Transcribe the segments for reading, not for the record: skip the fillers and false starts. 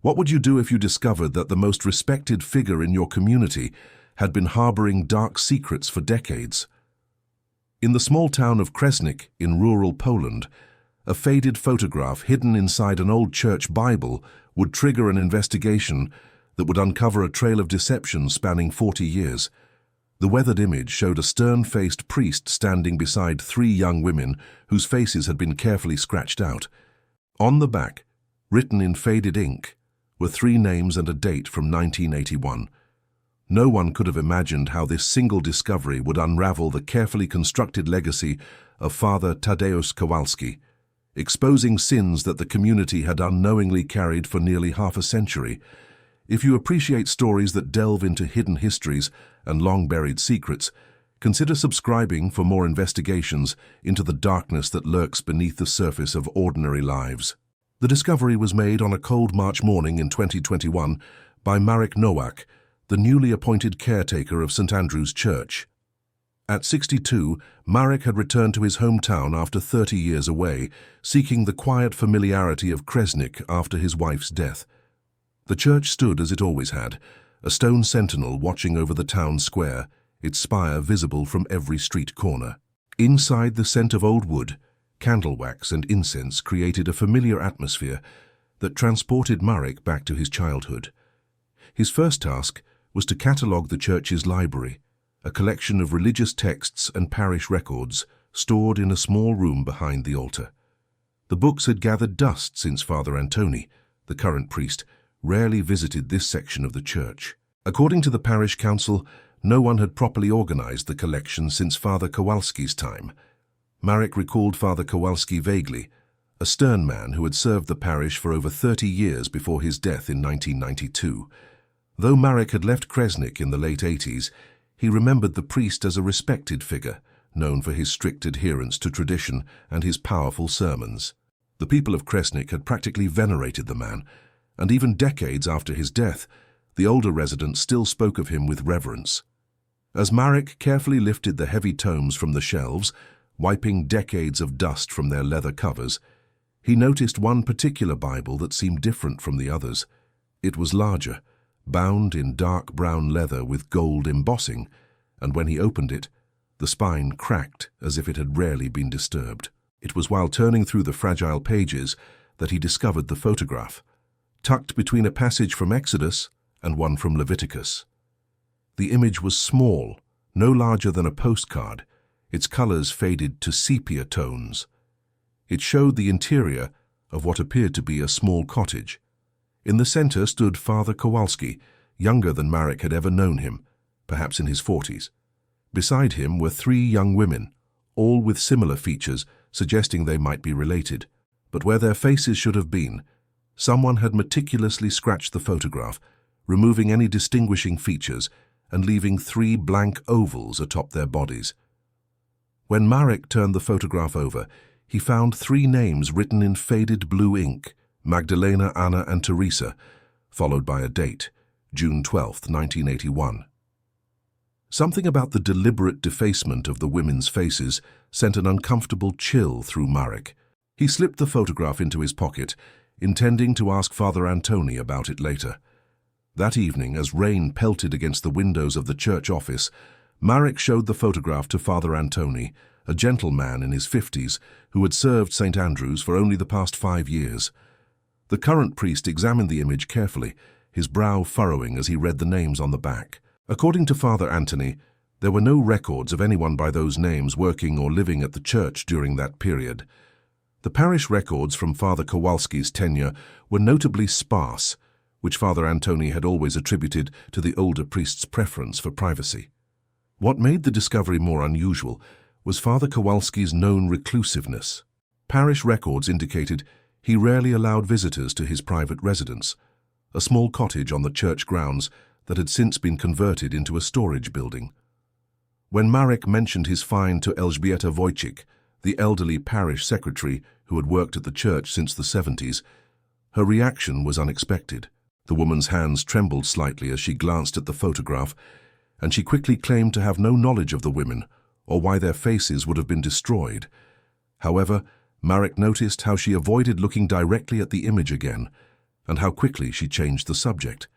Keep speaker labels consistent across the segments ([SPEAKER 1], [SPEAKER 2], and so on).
[SPEAKER 1] What would you do if you discovered that the most respected figure in your community had been harboring dark secrets for decades? In the small town of Kresnik in rural Poland, a faded photograph hidden inside an old church Bible would trigger an investigation that would uncover a trail of deception spanning 40 years. The weathered image showed a stern-faced priest standing beside three young women whose faces had been carefully scratched out. On the back, written in faded ink, were three names and a date from 1981. No one could have imagined how this single discovery would unravel the carefully constructed legacy of Father Tadeusz Kowalski, exposing sins that the community had unknowingly carried for nearly half a century. If you appreciate stories that delve into hidden histories and long-buried secrets, consider subscribing for more investigations into the darkness that lurks beneath the surface of ordinary lives. The discovery was made on a cold March morning in 2021 by Marek Nowak, the newly appointed caretaker of St. Andrew's Church. At 62, Marek had returned to his hometown after 30 years away, seeking the quiet familiarity of Kresnik after his wife's death. The church stood as it always had, a stone sentinel watching over the town square, its spire visible from every street corner. Inside, the scent of old wood, candle wax and incense created a familiar atmosphere that transported Marek back to his childhood. His first task was to catalogue the church's library, a collection of religious texts and parish records stored in a small room behind the altar. The books had gathered dust since Father Antoni, the current priest, rarely visited this section of the church. According to the parish council, no one had properly organized the collection since Father Kowalski's time. Marek recalled Father Kowalski vaguely, a stern man who had served the parish for over 30 years before his death in 1992. Though Marek had left Kresnik in the late 80s, he remembered the priest as a respected figure, known for his strict adherence to tradition and his powerful sermons. The people of Kresnik had practically venerated the man, and even decades after his death, the older residents still spoke of him with reverence. As Marek carefully lifted the heavy tomes from the shelves, wiping decades of dust from their leather covers, he noticed one particular Bible that seemed different from the others. It was larger, bound in dark brown leather with gold embossing, and when he opened it, the spine cracked as if it had rarely been disturbed. It was while turning through the fragile pages that he discovered the photograph, tucked between a passage from Exodus and one from Leviticus. The image was small, no larger than a postcard, its colors faded to sepia tones. It showed the interior of what appeared to be a small cottage. In the center stood Father Kowalski, younger than Marek had ever known him, perhaps in his 40s. Beside him were three young women, all with similar features, suggesting they might be related. But where their faces should have been, someone had meticulously scratched the photograph, removing any distinguishing features and leaving three blank ovals atop their bodies. When Marek turned the photograph over, he found three names written in faded blue ink: Magdalena, Anna, and Teresa, followed by a date, June 12, 1981. Something about the deliberate defacement of the women's faces sent an uncomfortable chill through Marek. He slipped the photograph into his pocket, intending to ask Father Antoni about it later. That evening, as rain pelted against the windows of the church office, Marek showed the photograph to Father Antoni, a gentleman in his 50s who had served St. Andrew's for only the past 5 years. The current priest examined the image carefully, his brow furrowing as he read the names on the back. According to Father Antoni, there were no records of anyone by those names working or living at the church during that period. The parish records from Father Kowalski's tenure were notably sparse, which Father Antoni had always attributed to the older priest's preference for privacy. What made the discovery more unusual was Father Kowalski's known reclusiveness. Parish records indicated he rarely allowed visitors to his private residence, a small cottage on the church grounds that had since been converted into a storage building. When Marek mentioned his find to Elżbieta Wojcik, the elderly parish secretary who had worked at the church since the 70s, her reaction was unexpected. The woman's hands trembled slightly as she glanced at the photograph, and she quickly claimed to have no knowledge of the women or why their faces would have been destroyed. However, Marek noticed how she avoided looking directly at the image again, and how quickly she changed the subject.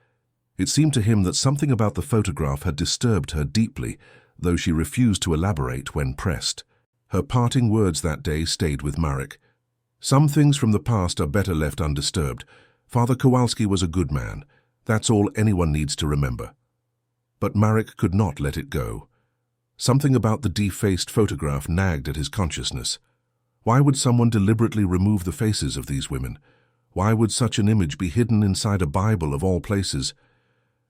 [SPEAKER 1] It seemed to him that something about the photograph had disturbed her deeply, though she refused to elaborate when pressed. Her parting words that day stayed with Marek. "Some things from the past are better left undisturbed. Father Kowalski was a good man. That's all anyone needs to remember." But Marek could not let it go. Something about the defaced photograph nagged at his consciousness. Why would someone deliberately remove the faces of these women? Why would such an image be hidden inside a Bible of all places?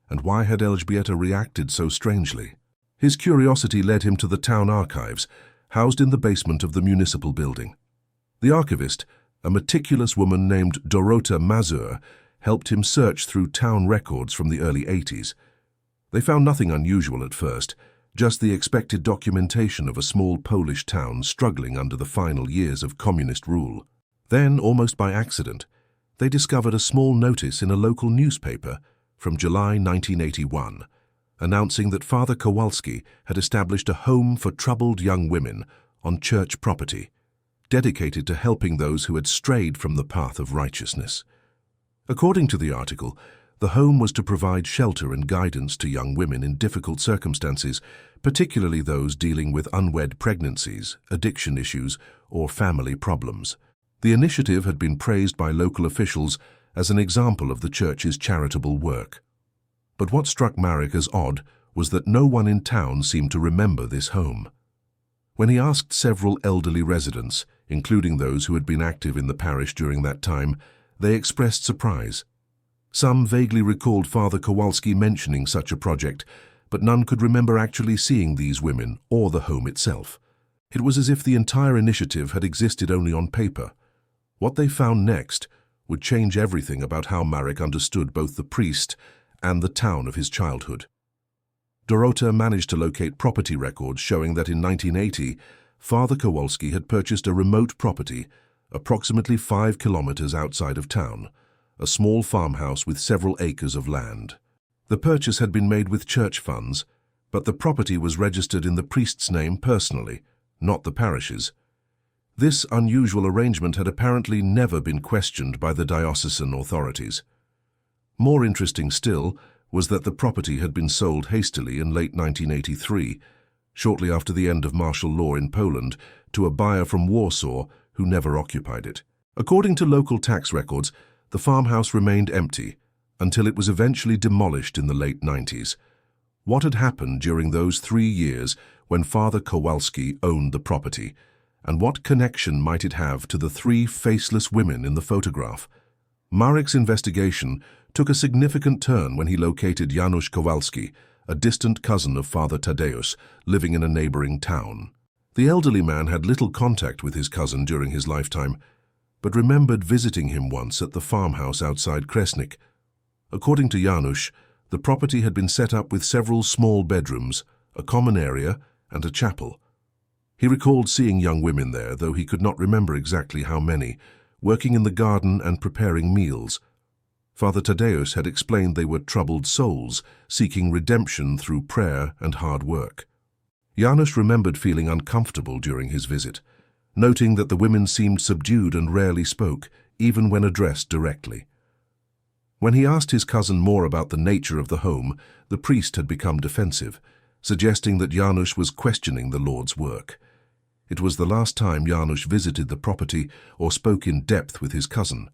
[SPEAKER 1] And why had Elżbieta reacted so strangely? His curiosity led him to the town archives, housed in the basement of the municipal building. The archivist, a meticulous woman named Dorota Mazur, helped him search through town records from the early 80s. They found nothing unusual at first, just the expected documentation of a small Polish town struggling under the final years of communist rule. Then, almost by accident, they discovered a small notice in a local newspaper from July 1981, announcing that Father Kowalski had established a home for troubled young women on church property, dedicated to helping those who had strayed from the path of righteousness. According to the article, the home was to provide shelter and guidance to young women in difficult circumstances, particularly those dealing with unwed pregnancies, addiction issues, or family problems. The initiative had been praised by local officials as an example of the church's charitable work. But what struck Marek as odd was that no one in town seemed to remember this home. When he asked several elderly residents, including those who had been active in the parish during that time, they expressed surprise. Some vaguely recalled Father Kowalski mentioning such a project, but none could remember actually seeing these women or the home itself. It was as if the entire initiative had existed only on paper. What they found next would change everything about how Marek understood both the priest and the town of his childhood. Dorota managed to locate property records showing that in 1980, Father Kowalski had purchased a remote property approximately 5 kilometers outside of town, a small farmhouse with several acres of land. The purchase had been made with church funds, but the property was registered in the priest's name personally, not the parish's. This unusual arrangement had apparently never been questioned by the diocesan authorities. More interesting still was that the property had been sold hastily in late 1983, shortly after the end of martial law in Poland, to a buyer from Warsaw who never occupied it. According to local tax records, the farmhouse remained empty until it was eventually demolished in the late 90s. What had happened during those 3 years when Father Kowalski owned the property? And what connection might it have to the 3 faceless women in the photograph? Marek's investigation took a significant turn when he located Janusz Kowalski, a distant cousin of Father Tadeusz, living in a neighboring town. The elderly man had little contact with his cousin during his lifetime, but remembered visiting him once at the farmhouse outside Kresnik. According to Janusz, the property had been set up with several small bedrooms, a common area, and a chapel. He recalled seeing young women there, though he could not remember exactly how many, working in the garden and preparing meals. Father Tadeusz had explained they were troubled souls, seeking redemption through prayer and hard work. Janusz remembered feeling uncomfortable during his visit, noting that the women seemed subdued and rarely spoke, even when addressed directly. When he asked his cousin more about the nature of the home, the priest had become defensive, suggesting that Janusz was questioning the Lord's work. It was the last time Janusz visited the property or spoke in depth with his cousin.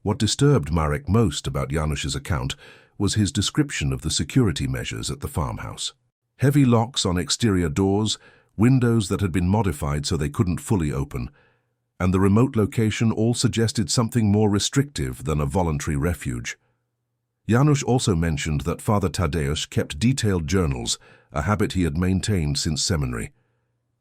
[SPEAKER 1] What disturbed Marek most about Janusz's account was his description of the security measures at the farmhouse. Heavy locks on exterior doors, windows that had been modified so they couldn't fully open, and the remote location all suggested something more restrictive than a voluntary refuge. Janusz also mentioned that Father Tadeusz kept detailed journals, a habit he had maintained since seminary.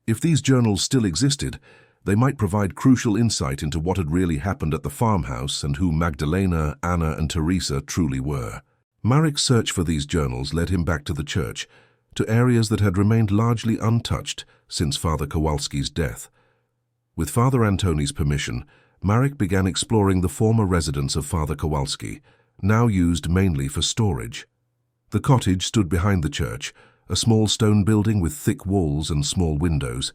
[SPEAKER 1] If these journals still existed, they might provide crucial insight into what had really happened at the farmhouse and who Magdalena, Anna, and Teresa truly were. Marek's search for these journals led him back to the church, to areas that had remained largely untouched since Father Kowalski's death. With Father Antoni's permission, Marek began exploring the former residence of Father Kowalski, now used mainly for storage. The cottage stood behind the church, a small stone building with thick walls and small windows.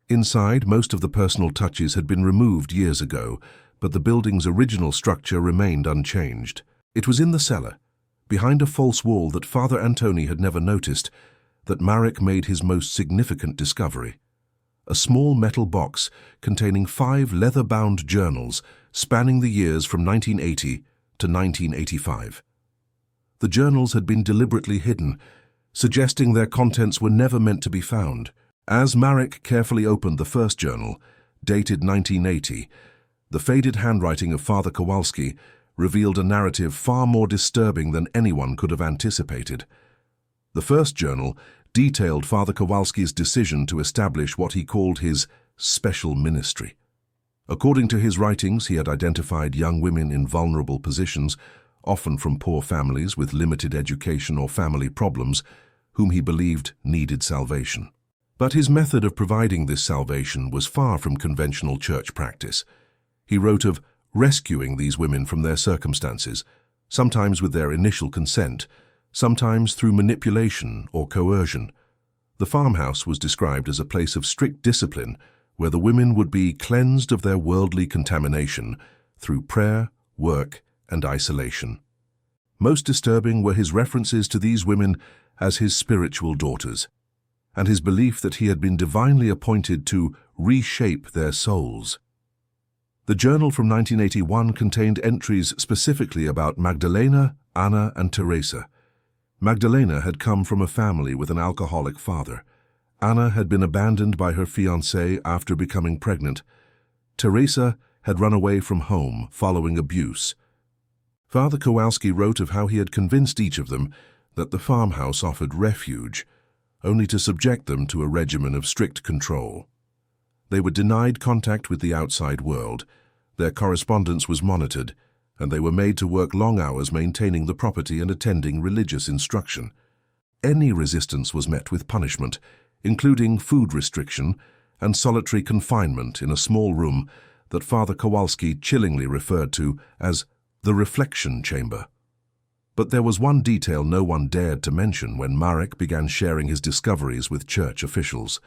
[SPEAKER 1] Inside, most of the personal touches had been removed years ago, but the building's original structure remained unchanged. It was in the cellar, behind a false wall that Father Antoni had never noticed, that Marek made his most significant discovery. A small metal box containing 5 leather-bound journals spanning the years from 1980 to 1985. The journals had been deliberately hidden, suggesting their contents were never meant to be found. As Marek carefully opened the first journal, dated 1980, the faded handwriting of Father Kowalski revealed a narrative far more disturbing than anyone could have anticipated. The first journal detailed Father Kowalski's decision to establish what he called his special ministry. According to his writings, he had identified young women in vulnerable positions, often from poor families with limited education or family problems, whom he believed needed salvation. But his method of providing this salvation was far from conventional church practice. He wrote of rescuing these women from their circumstances, sometimes with their initial consent, sometimes through manipulation or coercion. The farmhouse was described as a place of strict discipline where the women would be cleansed of their worldly contamination through prayer, work, and isolation. Most disturbing were his references to these women as his spiritual daughters, and his belief that he had been divinely appointed to reshape their souls. The journal from 1981 contained entries specifically about Magdalena, Anna, and Teresa. Magdalena had come from a family with an alcoholic father. Anna had been abandoned by her fiancé after becoming pregnant. Teresa had run away from home following abuse. Father Kowalski wrote of how he had convinced each of them that the farmhouse offered refuge, only to subject them to a regimen of strict control. They were denied contact with the outside world, their correspondence was monitored, and they were made to work long hours maintaining the property and attending religious instruction. Any resistance was met with punishment, including food restriction and solitary confinement in a small room that Father Kowalski chillingly referred to as the reflection chamber. But there was one detail no one dared to mention when Marek began sharing his discoveries with church officials.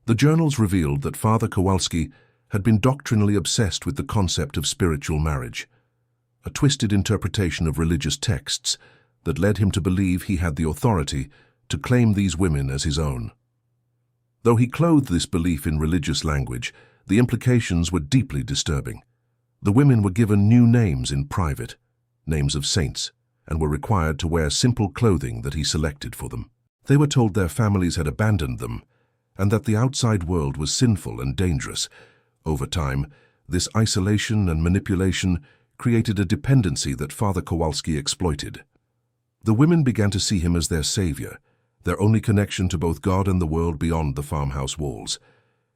[SPEAKER 1] The journals revealed that Father Kowalski had been doctrinally obsessed with the concept of spiritual marriage, a twisted interpretation of religious texts that led him to believe he had the authority to claim these women as his own. Though he clothed this belief in religious language, the implications were deeply disturbing. The women were given new names in private, names of saints, and were required to wear simple clothing that he selected for them. They were told their families had abandoned them, and that the outside world was sinful and dangerous. Over time, this isolation and manipulation created a dependency that Father Kowalski exploited. The women began to see him as their savior, their only connection to both God and the world beyond the farmhouse walls.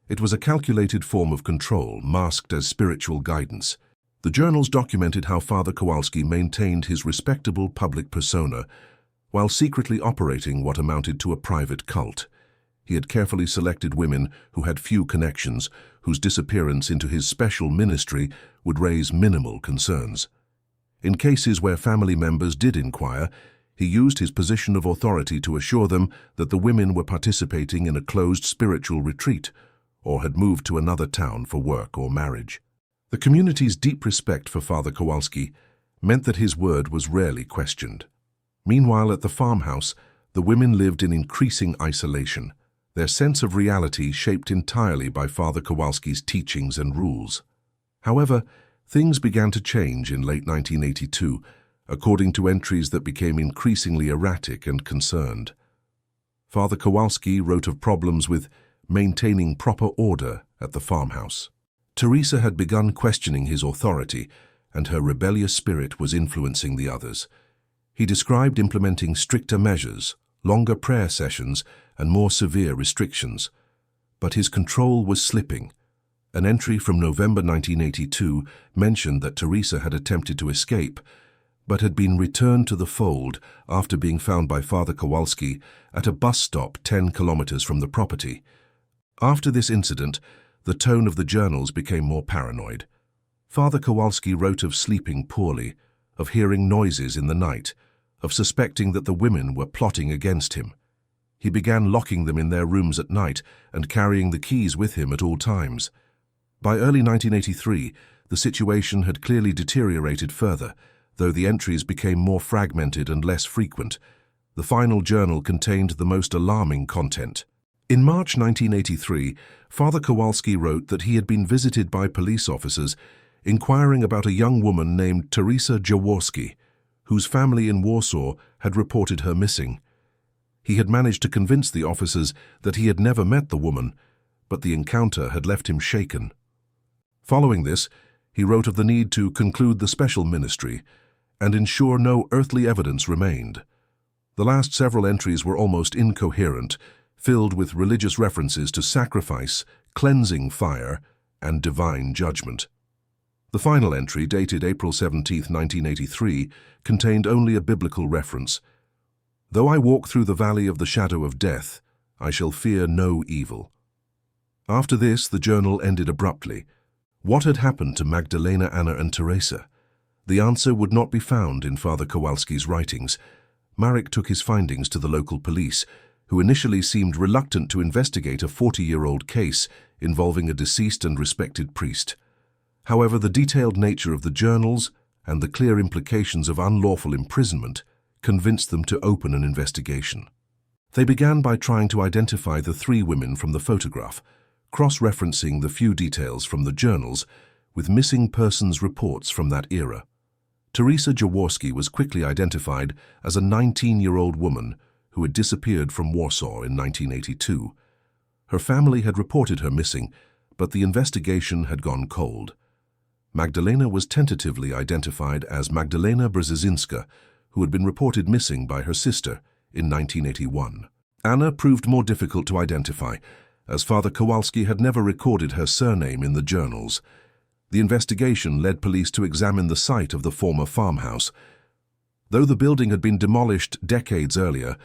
[SPEAKER 1] It was a calculated form of control, masked as spiritual guidance. The journals documented how Father Kowalski maintained his respectable public persona while secretly operating what amounted to a private cult. He had carefully selected women who had few connections, whose disappearance into his special ministry would raise minimal concerns. In cases where family members did inquire, he used his position of authority to assure them that the women were participating in a closed spiritual retreat or had moved to another town for work or marriage. The community's deep respect for Father Kowalski meant that his word was rarely questioned. Meanwhile, at the farmhouse, the women lived in increasing isolation, their sense of reality shaped entirely by Father Kowalski's teachings and rules. However, things began to change in late 1982, according to entries that became increasingly erratic and concerned. Father Kowalski wrote of problems with maintaining proper order at the farmhouse. Teresa had begun questioning his authority, and her rebellious spirit was influencing the others. He described implementing stricter measures, longer prayer sessions, and more severe restrictions. But his control was slipping. An entry from November 1982 mentioned that Teresa had attempted to escape, but had been returned to the fold after being found by Father Kowalski at a bus stop 10 kilometers from the property. After this incident, the tone of the journals became more paranoid. Father Kowalski wrote of sleeping poorly, of hearing noises in the night, of suspecting that the women were plotting against him. He began locking them in their rooms at night and carrying the keys with him at all times. By early 1983, the situation had clearly deteriorated further, though the entries became more fragmented and less frequent. The final journal contained the most alarming content. In March 1983, Father Kowalski wrote that he had been visited by police officers inquiring about a young woman named Teresa Jaworski, whose family in Warsaw had reported her missing. He had managed to convince the officers that he had never met the woman, but the encounter had left him shaken. Following this, he wrote of the need to conclude the special ministry and ensure no earthly evidence remained. The last several entries were almost incoherent, filled with religious references to sacrifice, cleansing fire, and divine judgment. The final entry, dated April 17, 1983, contained only a biblical reference. "Though I walk through the valley of the shadow of death, I shall fear no evil." After this, the journal ended abruptly. What had happened to Magdalena, Anna, and Teresa? The answer would not be found in Father Kowalski's writings. Marek took his findings to the local police, who initially seemed reluctant to investigate a 40-year-old case involving a deceased and respected priest. However, the detailed nature of the journals and the clear implications of unlawful imprisonment convinced them to open an investigation. They began by trying to identify the 3 women from the photograph, cross-referencing the few details from the journals with missing persons reports from that era. Teresa Jaworski was quickly identified as a 19-year-old woman who had disappeared from Warsaw in 1982. Her family had reported her missing, but the investigation had gone cold. Magdalena was tentatively identified as Magdalena Brzezinska, who had been reported missing by her sister in 1981. Anna proved more difficult to identify, as Father Kowalski had never recorded her surname in the journals. The investigation led police to examine the site of the former farmhouse. Though the building had been demolished decades earlier,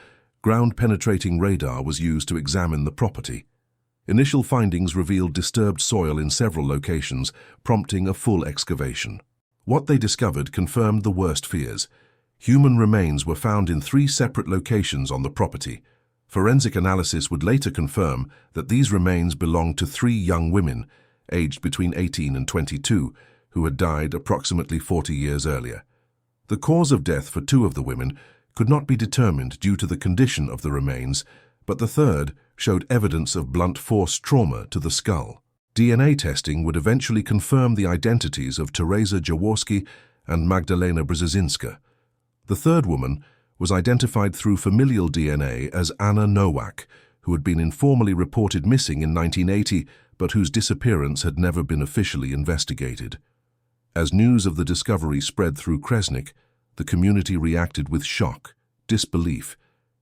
[SPEAKER 1] ground-penetrating radar was used to examine the property. Initial findings revealed disturbed soil in several locations, prompting a full excavation. What they discovered confirmed the worst fears. Human remains were found in 3 separate locations on the property. Forensic analysis would later confirm that these remains belonged to 3 young women, aged between 18 and 22, who had died approximately 40 years earlier. The cause of death for 2 of the women could not be determined due to the condition of the remains, but the third showed evidence of blunt force trauma to the skull. DNA testing would eventually confirm the identities of Teresa Jaworski and Magdalena Brzezinska. The third woman was identified through familial DNA as Anna Nowak, who had been informally reported missing in 1980, but whose disappearance had never been officially investigated. As news of the discovery spread through Kresnik, the community reacted with shock, disbelief,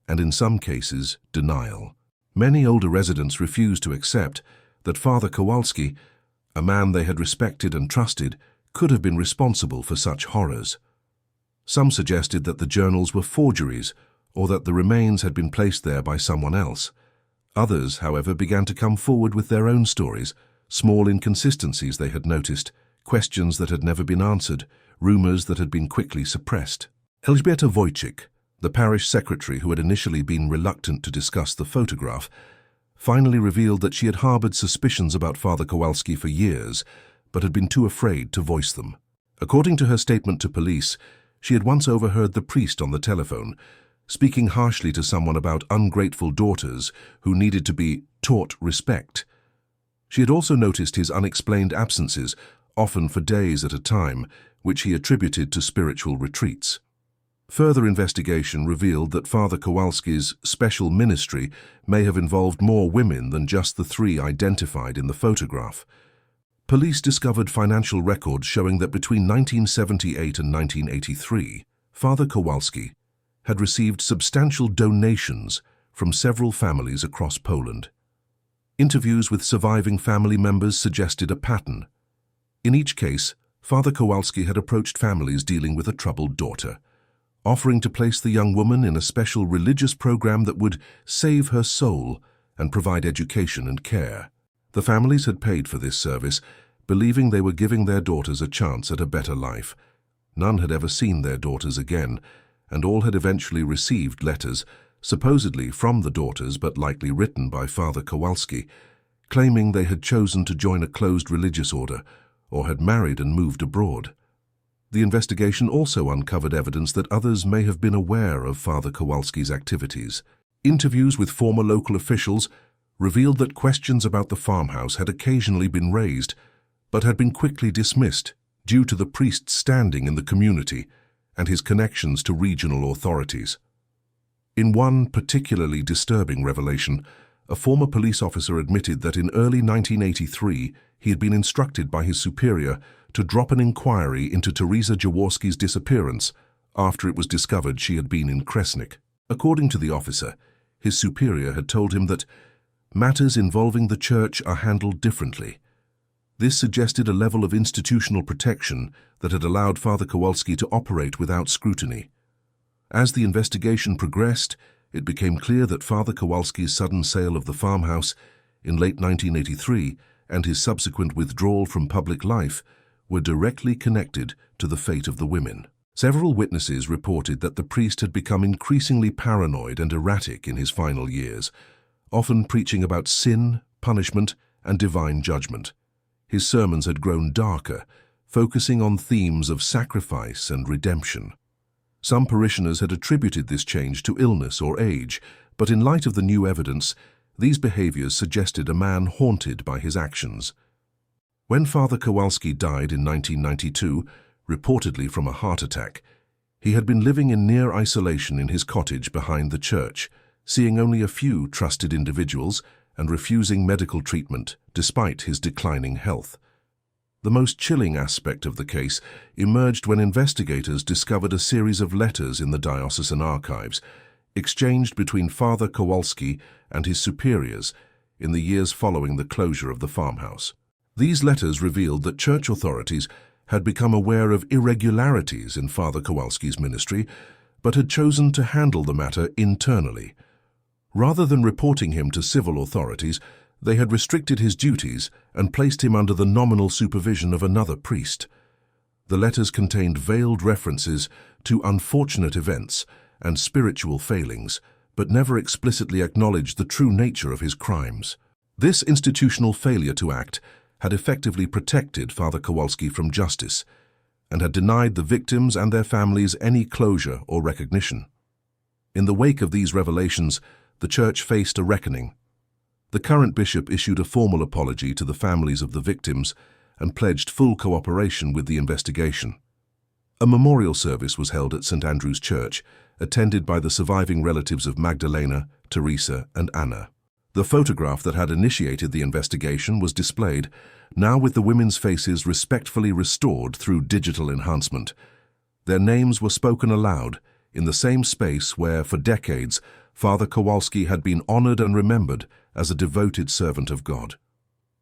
[SPEAKER 1] and in some cases, denial. Many older residents refused to accept that Father Kowalski, a man they had respected and trusted, could have been responsible for such horrors. Some suggested that the journals were forgeries or that the remains had been placed there by someone else. Others, however, began to come forward with their own stories, small inconsistencies they had noticed, questions that had never been answered, rumors that had been quickly suppressed. Elżbieta Wojcik, the parish secretary who had initially been reluctant to discuss the photograph, finally revealed that she had harbored suspicions about Father Kowalski for years, but had been too afraid to voice them. According to her statement to police, she had once overheard the priest on the telephone, speaking harshly to someone about ungrateful daughters who needed to be taught respect. She had also noticed his unexplained absences, often for days at a time, which he attributed to spiritual retreats. Further investigation revealed that Father Kowalski's special ministry may have involved more women than just the 3 identified in the photograph. Police discovered financial records showing that between 1978 and 1983, Father Kowalski had received substantial donations from several families across Poland. Interviews with surviving family members suggested a pattern. In each case, Father Kowalski had approached families dealing with a troubled daughter, offering to place the young woman in a special religious program that would save her soul and provide education and care. The families had paid for this service, believing they were giving their daughters a chance at a better life. None had ever seen their daughters again, and all had eventually received letters, supposedly from the daughters but likely written by Father Kowalski, claiming they had chosen to join a closed religious order or had married and moved abroad. The investigation also uncovered evidence that others may have been aware of Father Kowalski's activities. Interviews with former local officials revealed that questions about the farmhouse had occasionally been raised, but had been quickly dismissed due to the priest's standing in the community and his connections to regional authorities. In one particularly disturbing revelation, a former police officer admitted that in early 1983 he had been instructed by his superior to drop an inquiry into Teresa Jaworski's disappearance after it was discovered she had been in Kresnik. According to the officer, his superior had told him that matters involving the church are handled differently. This suggested a level of institutional protection that had allowed Father Kowalski to operate without scrutiny. As the investigation progressed, it became clear that Father Kowalski's sudden sale of the farmhouse in late 1983 and his subsequent withdrawal from public life were directly connected to the fate of the women. Several witnesses reported that the priest had become increasingly paranoid and erratic in his final years, often preaching about sin, punishment, and divine judgment. His sermons had grown darker, focusing on themes of sacrifice and redemption. Some parishioners had attributed this change to illness or age, but in light of the new evidence, these behaviors suggested a man haunted by his actions. When Father Kowalski died in 1992, reportedly from a heart attack, he had been living in near isolation in his cottage behind the church, seeing only a few trusted individuals and refusing medical treatment despite his declining health. The most chilling aspect of the case emerged when investigators discovered a series of letters in the diocesan archives, exchanged between Father Kowalski and his superiors in the years following the closure of the farmhouse. These letters revealed that church authorities had become aware of irregularities in Father Kowalski's ministry, but had chosen to handle the matter internally. Rather than reporting him to civil authorities, they had restricted his duties and placed him under the nominal supervision of another priest. The letters contained veiled references to unfortunate events and spiritual failings, but never explicitly acknowledged the true nature of his crimes. This institutional failure to act had effectively protected Father Kowalski from justice and had denied the victims and their families any closure or recognition. In the wake of these revelations, the church faced a reckoning. The current bishop issued a formal apology to the families of the victims and pledged full cooperation with the investigation. A memorial service was held at St. Andrew's Church, attended by the surviving relatives of Magdalena, Teresa, and Anna. The photograph that had initiated the investigation was displayed, now with the women's faces respectfully restored through digital enhancement. Their names were spoken aloud in the same space where, for decades, Father Kowalski had been honored and remembered as a devoted servant of God.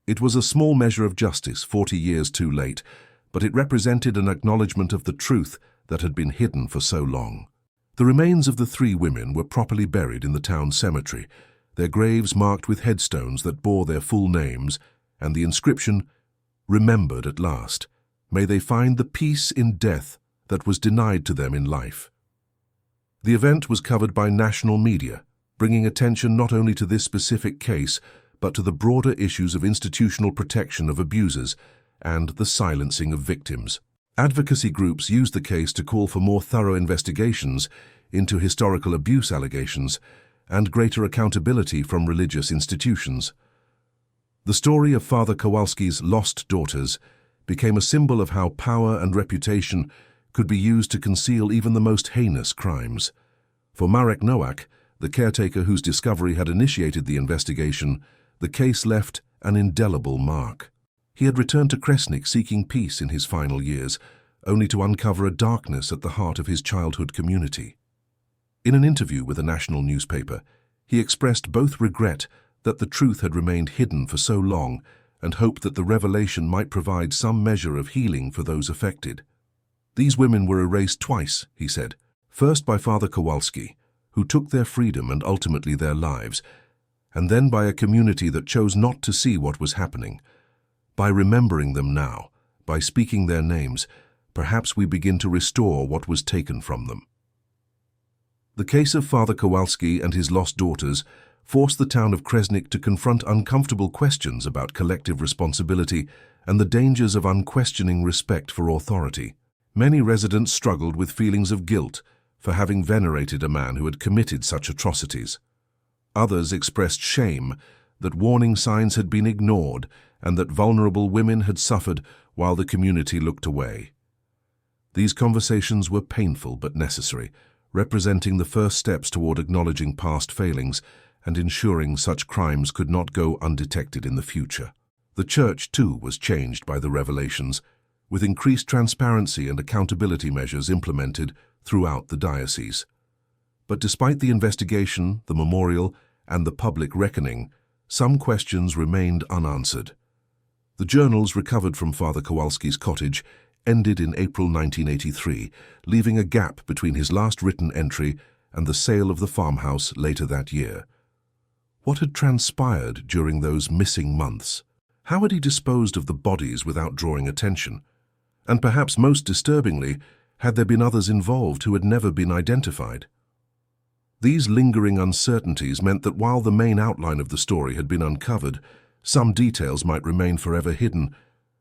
[SPEAKER 1] It was a small measure of justice 40 years too late, but it represented an acknowledgement of the truth that had been hidden for so long. The remains of the three women were properly buried in the town cemetery, their graves marked with headstones that bore their full names and the inscription, "Remembered at last. May they find the peace in death that was denied to them in life." The event was covered by national media, bringing attention not only to this specific case, but to the broader issues of institutional protection of abusers and the silencing of victims. Advocacy groups used the case to call for more thorough investigations into historical abuse allegations and greater accountability from religious institutions. The story of Father Kowalski's lost daughters became a symbol of how power and reputation could be used to conceal even the most heinous crimes. For Marek Nowak, the caretaker whose discovery had initiated the investigation, the case left an indelible mark. He had returned to Kresnik seeking peace in his final years, only to uncover a darkness at the heart of his childhood community. In an interview with a national newspaper, he expressed both regret that the truth had remained hidden for so long and hope that the revelation might provide some measure of healing for those affected. "These women were erased twice," he said, "first by Father Kowalski, who took their freedom and ultimately their lives, and then by a community that chose not to see what was happening. By remembering them now, by speaking their names, perhaps we begin to restore what was taken from them." The case of Father Kowalski and his lost daughters forced the town of Kresnik to confront uncomfortable questions about collective responsibility and the dangers of unquestioning respect for authority. Many residents struggled with feelings of guilt for having venerated a man who had committed such atrocities. Others expressed shame that warning signs had been ignored and that vulnerable women had suffered while the community looked away. These conversations were painful but necessary, representing the first steps toward acknowledging past failings and ensuring such crimes could not go undetected in the future. The church, too, was changed by the revelations, with increased transparency and accountability measures implemented throughout the diocese. But despite the investigation, the memorial, and the public reckoning, some questions remained unanswered. The journals recovered from Father Kowalski's cottage ended in April 1983, leaving a gap between his last written entry and the sale of the farmhouse later that year. What had transpired during those missing months? How had he disposed of the bodies without drawing attention? And perhaps most disturbingly, had there been others involved who had never been identified? These lingering uncertainties meant that while the main outline of the story had been uncovered, some details might remain forever hidden,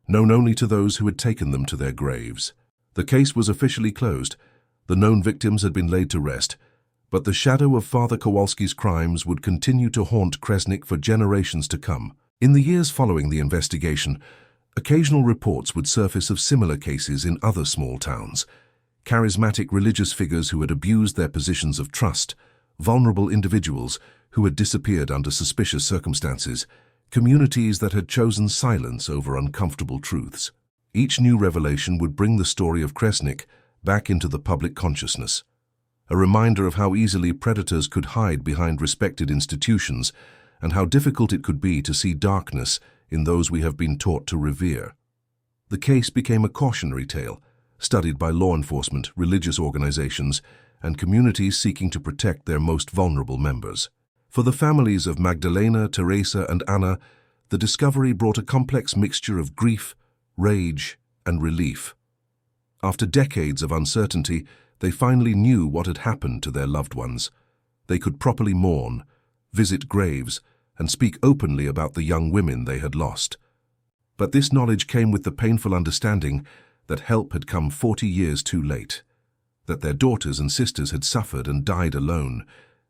[SPEAKER 1] known only to those who had taken them to their graves. The case was officially closed. The known victims had been laid to rest, but the shadow of Father Kowalski's crimes would continue to haunt Kresnik for generations to come. In the years following the investigation, occasional reports would surface of similar cases in other small towns. Charismatic religious figures who had abused their positions of trust, vulnerable individuals who had disappeared under suspicious circumstances, communities that had chosen silence over uncomfortable truths. Each new revelation would bring the story of Kresnik back into the public consciousness, a reminder of how easily predators could hide behind respected institutions and how difficult it could be to see darkness in those we have been taught to revere. The case became a cautionary tale, studied by law enforcement, religious organizations, and communities seeking to protect their most vulnerable members. For the families of Magdalena, Teresa, and Anna, the discovery brought a complex mixture of grief, rage, and relief. After decades of uncertainty, they finally knew what had happened to their loved ones. They could properly mourn, visit graves, and speak openly about the young women they had lost. But this knowledge came with the painful understanding that help had come 40 years too late, that their daughters and sisters had suffered and died alone,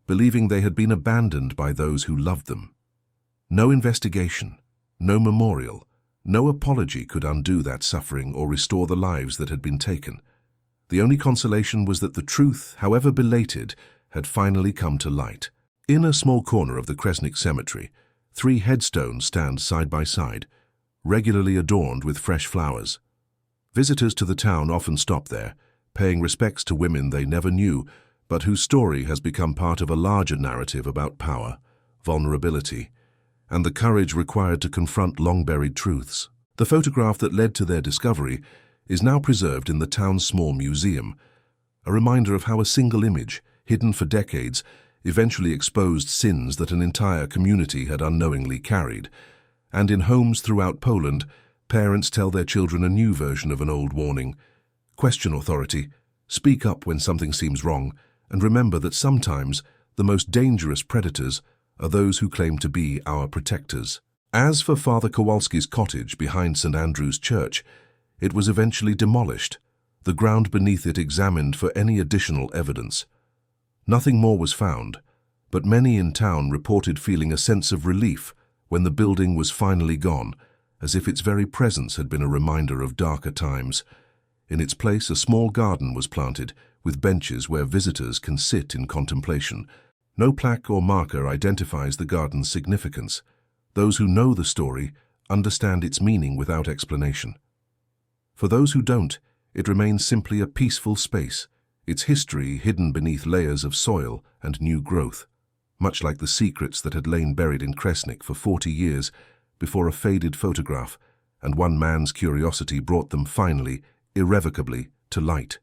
[SPEAKER 1] believing they had been abandoned by those who loved them. No investigation, no memorial, no apology could undo that suffering or restore the lives that had been taken. The only consolation was that the truth, however belated, had finally come to light. In a small corner of the Kresnik cemetery, 3 headstones stand side by side, regularly adorned with fresh flowers. Visitors to the town often stop there, paying respects to women they never knew, but whose story has become part of a larger narrative about power, vulnerability, and the courage required to confront long-buried truths. The photograph that led to their discovery is now preserved in the town's small museum, a reminder of how a single image, hidden for decades, eventually exposed sins that an entire community had unknowingly carried. And in homes throughout Poland, parents tell their children a new version of an old warning: question authority, speak up when something seems wrong, and remember that sometimes the most dangerous predators are those who claim to be our protectors. As for Father Kowalski's cottage behind St. Andrew's Church, it was eventually demolished, the ground beneath it examined for any additional evidence. Nothing more was found, but many in town reported feeling a sense of relief when the building was finally gone, as if its very presence had been a reminder of darker times. In its place, a small garden was planted, with benches where visitors can sit in contemplation. No plaque or marker identifies the garden's significance. Those who know the story understand its meaning without explanation. For those who don't, it remains simply a peaceful space, its history hidden beneath layers of soil and new growth, much like the secrets that had lain buried in Kresnik for 40 years before a faded photograph and one man's curiosity brought them finally, irrevocably, to light.